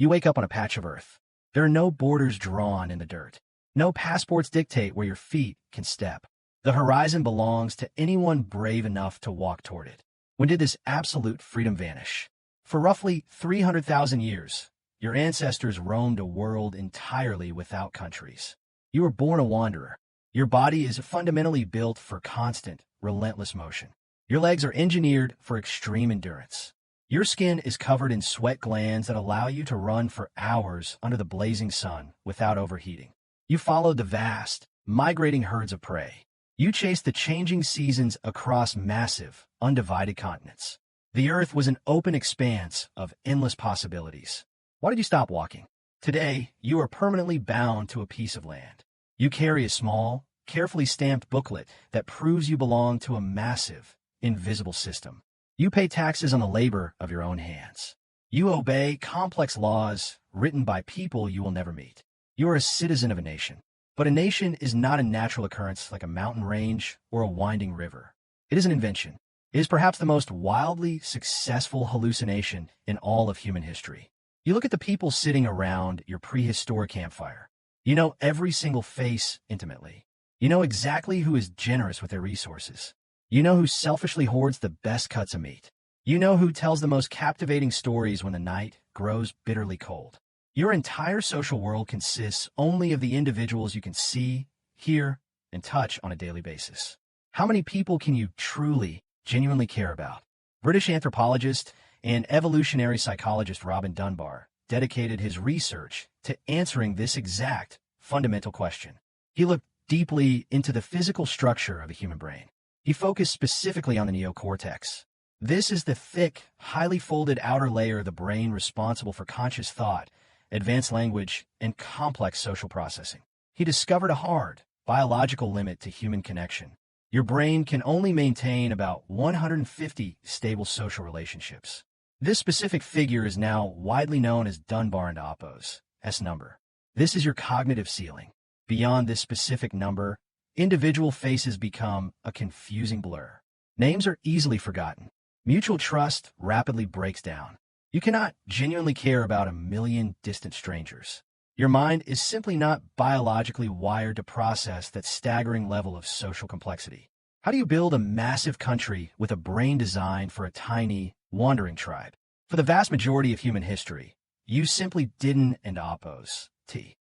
You wake up on a patch of earth. There are no borders drawn in the dirt. No passports dictate where your feet can step. The horizon belongs to anyone brave enough to walk toward it. When did this absolute freedom vanish? For roughly 300,000 years, your ancestors roamed a world entirely without countries. You were born a wanderer. Your body is fundamentally built for constant, relentless motion. Your legs are engineered for extreme endurance. Your skin is covered in sweat glands that allow you to run for hours under the blazing sun without overheating. You followed the vast, migrating herds of prey. You chased the changing seasons across massive, undivided continents. The earth was an open expanse of endless possibilities. Why did you stop walking? Today, you are permanently bound to a piece of land. You carry a small, carefully stamped booklet that proves you belong to a massive, invisible system. You pay taxes on the labor of your own hands. You obey complex laws written by people you will never meet. You are a citizen of a nation. But a nation is not a natural occurrence like a mountain range or a winding river. It is an invention. It is perhaps the most wildly successful hallucination in all of human history. You look at the people sitting around your prehistoric campfire. You know every single face intimately. You know exactly who is generous with their resources. You know who selfishly hoards the best cuts of meat. You know who tells the most captivating stories when the night grows bitterly cold. Your entire social world consists only of the individuals you can see, hear, and touch on a daily basis. How many people can you truly, genuinely care about? British anthropologist and evolutionary psychologist Robin Dunbar dedicated his research to answering this exact fundamental question. He looked deeply into the physical structure of the human brain. He focused specifically on the neocortex. This is the thick, highly folded outer layer of the brain responsible for conscious thought, advanced language, and complex social processing. He discovered a hard, biological limit to human connection. Your brain can only maintain about 150 stable social relationships. This specific figure is now widely known as Dunbar and Oppo's S number. This is your cognitive ceiling. Beyond this specific number, individual faces become a confusing blur. Names are easily forgotten. Mutual trust rapidly breaks down. You cannot genuinely care about a million distant strangers. Your mind is simply not biologically wired to process that staggering level of social complexity. How do you build a massive country with a brain designed for a tiny, wandering tribe? For the vast majority of human history, you simply didn't and oppose.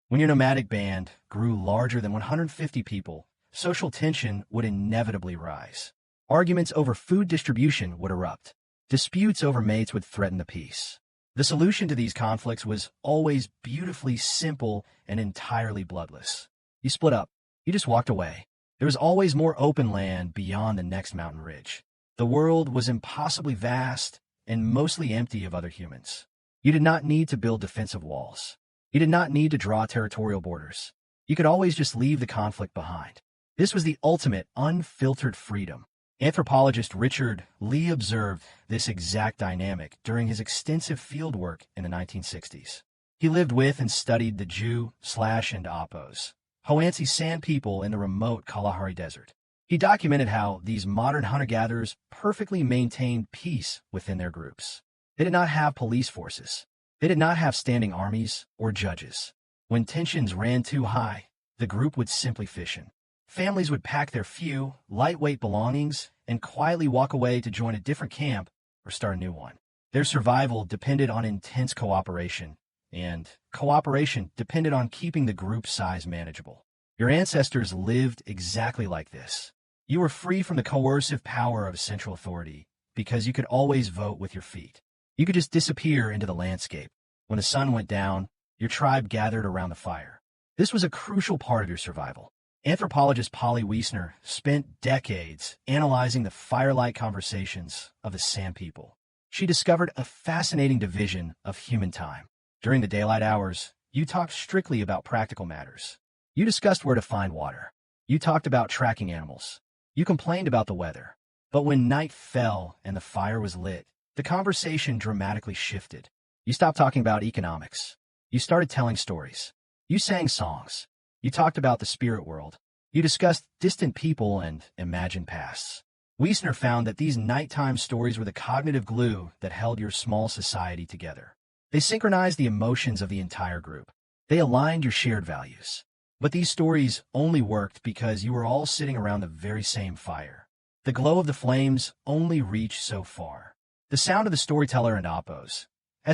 When your nomadic band grew larger than 150 people, social tension would inevitably rise. Arguments over food distribution would erupt. Disputes over mates would threaten the peace. The solution to these conflicts was always beautifully simple and entirely bloodless. You split up. You just walked away. There was always more open land beyond the next mountain ridge. The world was impossibly vast and mostly empty of other humans. You did not need to build defensive walls. You did not need to draw territorial borders. You could always just leave the conflict behind. This was the ultimate unfiltered freedom. Anthropologist Richard Lee observed this exact dynamic during his extensive fieldwork in the 1960s. He lived with and studied the Jew/and Oppos, Hoansi Sand people in the remote Kalahari Desert. He documented how these modern hunter-gatherers perfectly maintained peace within their groups. They did not have police forces. They did not have standing armies or judges. When tensions ran too high, the group would simply fission. Families would pack their few, lightweight belongings and quietly walk away to join a different camp or start a new one. Their survival depended on intense cooperation, and cooperation depended on keeping the group size manageable. Your ancestors lived exactly like this. You were free from the coercive power of central authority because you could always vote with your feet. You could just disappear into the landscape. When the sun went down, your tribe gathered around the fire. This was a crucial part of your survival. Anthropologist Polly Wiesner spent decades analyzing the firelight conversations of the Sand people. She discovered a fascinating division of human time. During the daylight hours, you talked strictly about practical matters. You discussed where to find water. You talked about tracking animals. You complained about the weather. But when night fell and the fire was lit, the conversation dramatically shifted. You stopped talking about economics. You started telling stories. You sang songs. You talked about the spirit world. You discussed distant people and imagined pasts. Wiesner found that these nighttime stories were the cognitive glue that held your small society together. They synchronized the emotions of the entire group. They aligned your shared values. But these stories only worked because you were all sitting around the very same fire. The glow of the flames only reached so far. The sound of the storyteller and Appo's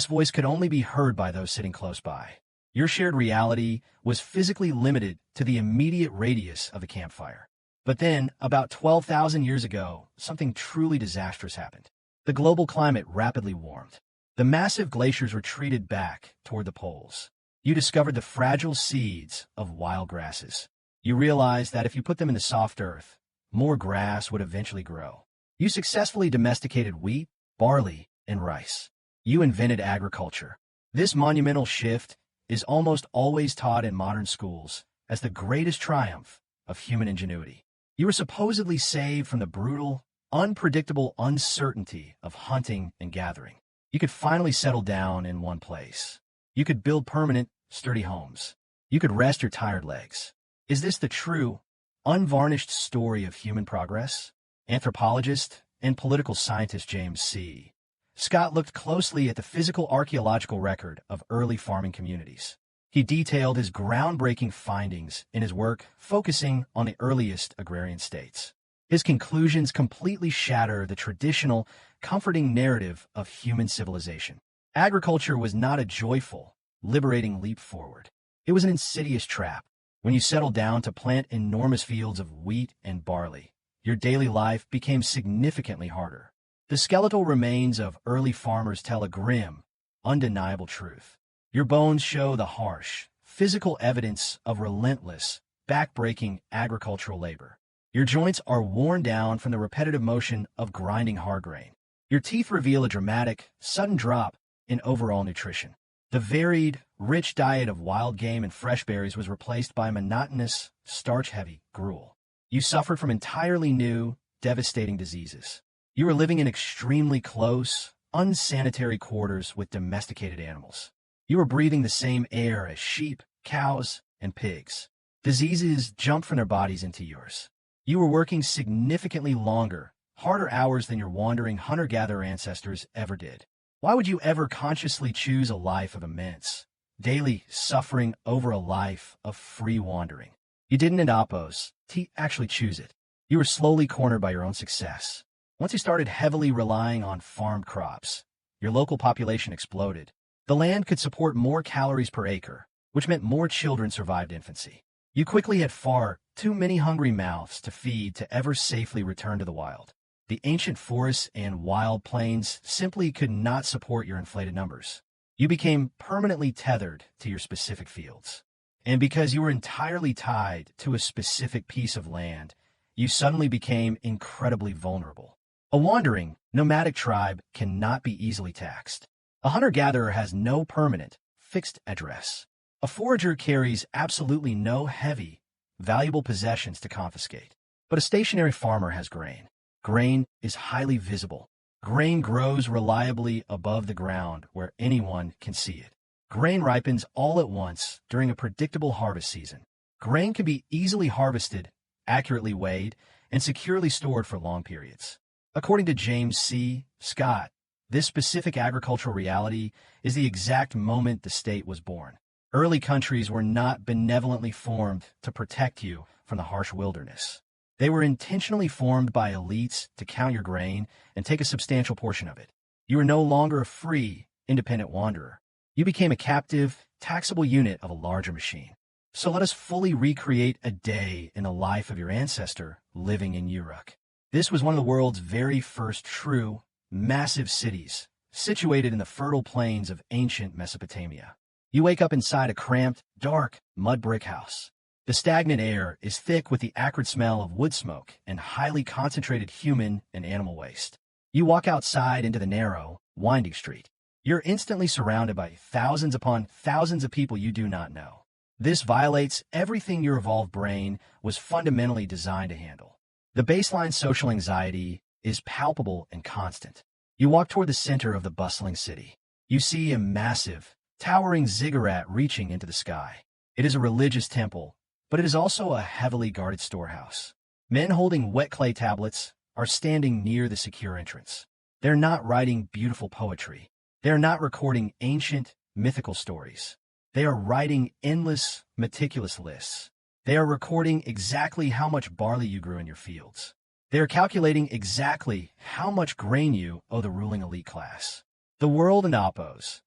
voice could only be heard by those sitting close by. Your shared reality was physically limited to the immediate radius of the campfire. But then, about 12,000 years ago, something truly disastrous happened. The global climate rapidly warmed. The massive glaciers retreated back toward the poles. You discovered the fragile seeds of wild grasses. You realized that if you put them in the soft earth, more grass would eventually grow. You successfully domesticated wheat, barley, and rice. You invented agriculture. This monumental shift is almost always taught in modern schools as the greatest triumph of human ingenuity. You were supposedly saved from the brutal, unpredictable uncertainty of hunting and gathering. You could finally settle down in one place. You could build permanent, sturdy homes. You could rest your tired legs. Is this the true, unvarnished story of human progress? Anthropologist and political scientist James C. Scott looked closely at the physical archaeological record of early farming communities. He detailed his groundbreaking findings in his work focusing on the earliest agrarian states. His conclusions completely shatter the traditional, comforting narrative of human civilization. Agriculture was not a joyful, liberating leap forward. It was an insidious trap. When you settled down to plant enormous fields of wheat and barley, your daily life became significantly harder. The skeletal remains of early farmers tell a grim, undeniable truth. Your bones show the harsh, physical evidence of relentless, back-breaking agricultural labor. Your joints are worn down from the repetitive motion of grinding hard grain. Your teeth reveal a dramatic, sudden drop in overall nutrition. The varied, rich diet of wild game and fresh berries was replaced by monotonous, starch-heavy gruel. You suffered from entirely new, devastating diseases. You were living in extremely close, unsanitary quarters with domesticated animals. You were breathing the same air as sheep, cows, and pigs. Diseases jumped from their bodies into yours. You were working significantly longer, harder hours than your wandering hunter-gatherer ancestors ever did. Why would you ever consciously choose a life of immense, daily suffering over a life of free wandering? You didn't in Appo's actually choose it. You were slowly cornered by your own success. Once you started heavily relying on farmed crops, your local population exploded. The land could support more calories per acre, which meant more children survived infancy. You quickly had far too many hungry mouths to feed to ever safely return to the wild. The ancient forests and wild plains simply could not support your inflated numbers. You became permanently tethered to your specific fields. And because you were entirely tied to a specific piece of land, you suddenly became incredibly vulnerable. A wandering, nomadic tribe cannot be easily taxed. A hunter-gatherer has no permanent, fixed address. A forager carries absolutely no heavy, valuable possessions to confiscate. But a stationary farmer has grain. Grain is highly visible. Grain grows reliably above the ground where anyone can see it. Grain ripens all at once during a predictable harvest season. Grain can be easily harvested, accurately weighed, and securely stored for long periods. According to James C. Scott, this specific agricultural reality is the exact moment the state was born. Early countries were not benevolently formed to protect you from the harsh wilderness. They were intentionally formed by elites to count your grain and take a substantial portion of it. You were no longer a free, independent wanderer. You became a captive, taxable unit of a larger machine. So let us fully recreate a day in the life of your ancestor living in Uruk. This was one of the world's very first true, massive cities, situated in the fertile plains of ancient Mesopotamia. You wake up inside a cramped, dark, mud brick house. The stagnant air is thick with the acrid smell of wood smoke and highly concentrated human and animal waste. You walk outside into the narrow, winding street. You're instantly surrounded by thousands upon thousands of people you do not know. This violates everything your evolved brain was fundamentally designed to handle. The baseline social anxiety is palpable and constant. You walk toward the center of the bustling city. You see a massive, towering ziggurat reaching into the sky. It is a religious temple, but it is also a heavily guarded storehouse. Men holding wet clay tablets are standing near the secure entrance. They're not writing beautiful poetry. They are not recording ancient, mythical stories. They are writing endless, meticulous lists. They are recording exactly how much barley you grew in your fields. They are calculating exactly how much grain you owe the ruling elite class. The world and Apos,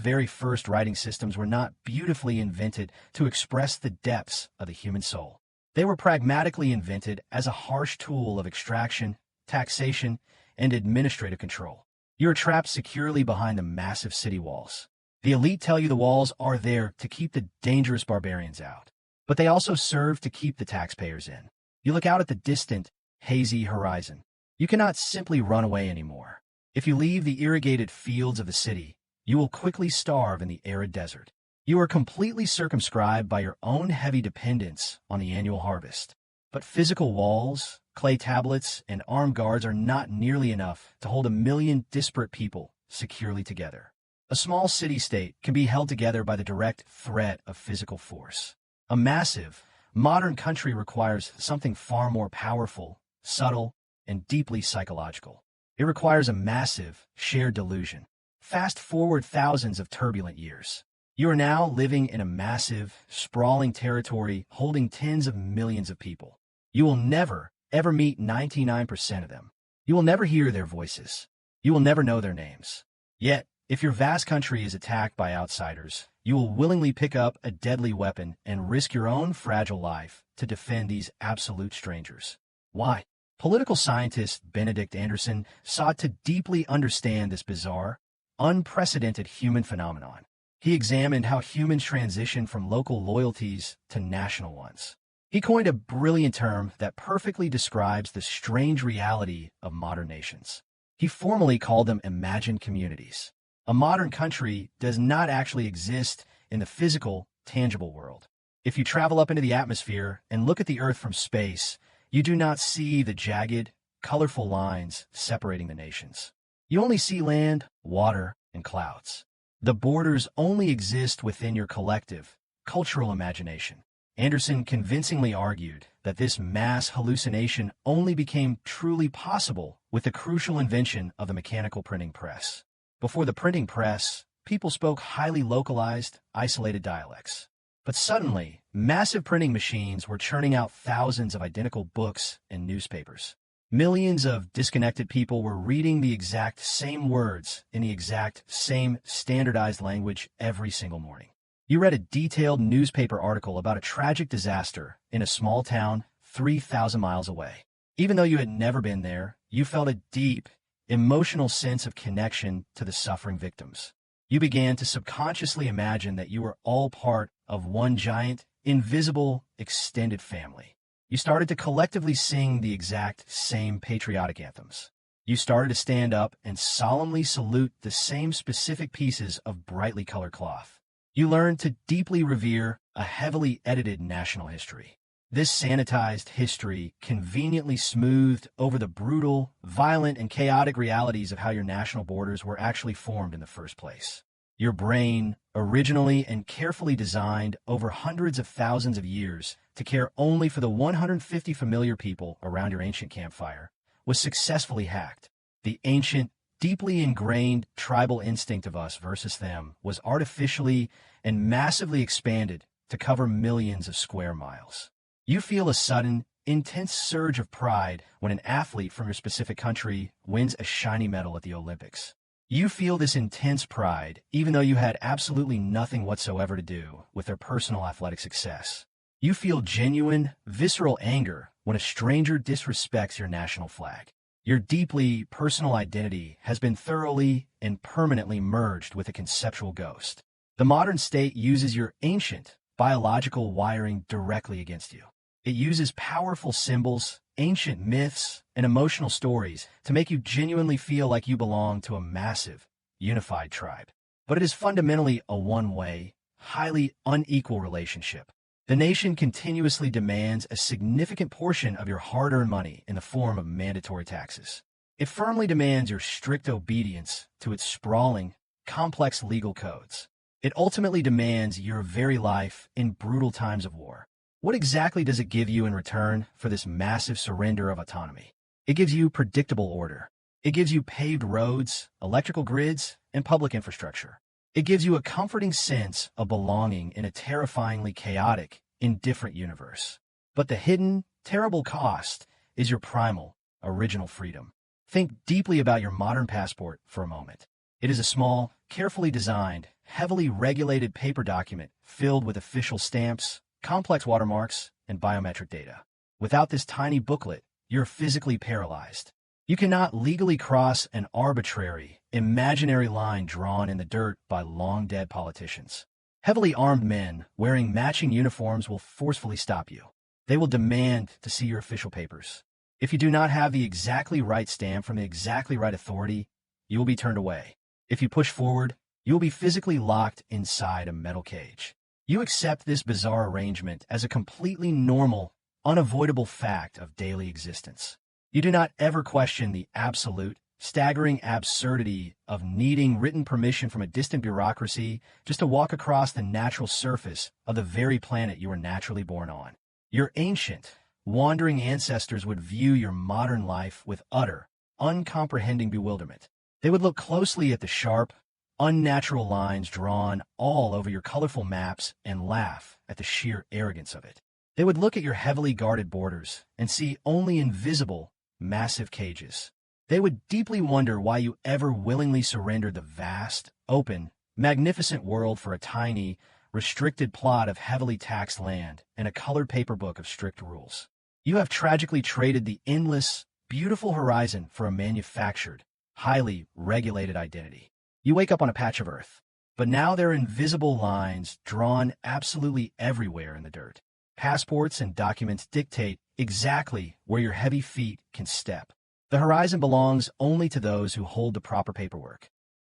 very first writing systems were not beautifully invented to express the depths of the human soul. They were pragmatically invented as a harsh tool of extraction, taxation, and administrative control. You are trapped securely behind the massive city walls. The elite tell you the walls are there to keep the dangerous barbarians out, but they also serve to keep the taxpayers in. You look out at the distant, hazy horizon. You cannot simply run away anymore. If you leave the irrigated fields of the city, you will quickly starve in the arid desert. You are completely circumscribed by your own heavy dependence on the annual harvest. But physical walls, clay tablets, and armed guards are not nearly enough to hold 1,000,000 disparate people securely together. A small city-state can be held together by the direct threat of physical force. A massive, modern country requires something far more powerful, subtle, and deeply psychological. It requires a massive, shared delusion. Fast forward thousands of turbulent years. You are now living in a massive, sprawling territory holding tens of millions of people. You will never, ever meet 99% of them. You will never hear their voices. You will never know their names. Yet, if your vast country is attacked by outsiders, you will willingly pick up a deadly weapon and risk your own fragile life to defend these absolute strangers. Why? Political scientist Benedict Anderson sought to deeply understand this bizarre, unprecedented human phenomenon. He examined how humans transition from local loyalties to national ones. He coined a brilliant term that perfectly describes the strange reality of modern nations. He formally called them imagined communities. A modern country does not actually exist in the physical, tangible world. If you travel up into the atmosphere and look at the Earth from space, you do not see the jagged, colorful lines separating the nations. You only see land, water, and clouds. The borders only exist within your collective, cultural imagination. Anderson convincingly argued that this mass hallucination only became truly possible with the crucial invention of the mechanical printing press. Before the printing press, people spoke highly localized, isolated dialects. But suddenly, massive printing machines were churning out thousands of identical books and newspapers. Millions of disconnected people were reading the exact same words in the exact same standardized language every single morning. You read a detailed newspaper article about a tragic disaster in a small town 3,000 miles away. Even though you had never been there, you felt a deep, emotional sense of connection to the suffering victims. You began to subconsciously imagine that you were all part of one giant, invisible, extended family. You started to collectively sing the exact same patriotic anthems. You started to stand up and solemnly salute the same specific pieces of brightly colored cloth. You learned to deeply revere a heavily edited national history. This sanitized history conveniently smoothed over the brutal, violent, and chaotic realities of how your national borders were actually formed in the first place. Your brain, originally and carefully designed over hundreds of thousands of years to care only for the 150 familiar people around your ancient campfire, was successfully hacked. The ancient, deeply ingrained tribal instinct of us versus them was artificially and massively expanded to cover millions of square miles. You feel a sudden, intense surge of pride when an athlete from your specific country wins a shiny medal at the Olympics. You feel this intense pride even though you had absolutely nothing whatsoever to do with their personal athletic success. You feel genuine, visceral anger when a stranger disrespects your national flag. Your deeply personal identity has been thoroughly and permanently merged with a conceptual ghost. The modern state uses your ancient, biological wiring directly against you. It uses powerful symbols, ancient myths, and emotional stories to make you genuinely feel like you belong to a massive, unified tribe. But it is fundamentally a one-way, highly unequal relationship. The nation continuously demands a significant portion of your hard-earned money in the form of mandatory taxes. It firmly demands your strict obedience to its sprawling, complex legal codes. It ultimately demands your very life in brutal times of war. What exactly does it give you in return for this massive surrender of autonomy? It gives you predictable order. It gives you paved roads, electrical grids, and public infrastructure. It gives you a comforting sense of belonging in a terrifyingly chaotic, indifferent universe. But the hidden, terrible cost is your primal, original freedom. Think deeply about your modern passport for a moment. It is a small, carefully designed, heavily regulated paper document filled with official stamps, complex watermarks, and biometric data. Without this tiny booklet, you're physically paralyzed. You cannot legally cross an arbitrary, imaginary line drawn in the dirt by long-dead politicians. Heavily armed men wearing matching uniforms will forcefully stop you. They will demand to see your official papers. If you do not have the exactly right stamp from the exactly right authority, you will be turned away. If you push forward, you will be physically locked inside a metal cage. You accept this bizarre arrangement as a completely normal, unavoidable fact of daily existence. You do not ever question the absolute, staggering absurdity of needing written permission from a distant bureaucracy just to walk across the natural surface of the very planet you were naturally born on. Your ancient, wandering ancestors would view your modern life with utter, uncomprehending bewilderment. They would look closely at the sharp, unnatural lines drawn all over your colorful maps and laugh at the sheer arrogance of it. They would look at your heavily guarded borders and see only invisible, massive cages. They would deeply wonder why you ever willingly surrendered the vast, open, magnificent world for a tiny, restricted plot of heavily taxed land and a colored paper book of strict rules. You have tragically traded the endless, beautiful horizon for a manufactured, highly regulated identity. You wake up on a patch of earth, but now there are invisible lines drawn absolutely everywhere in the dirt. Passports and documents dictate exactly where your heavy feet can step. The horizon belongs only to those who hold the proper paperwork.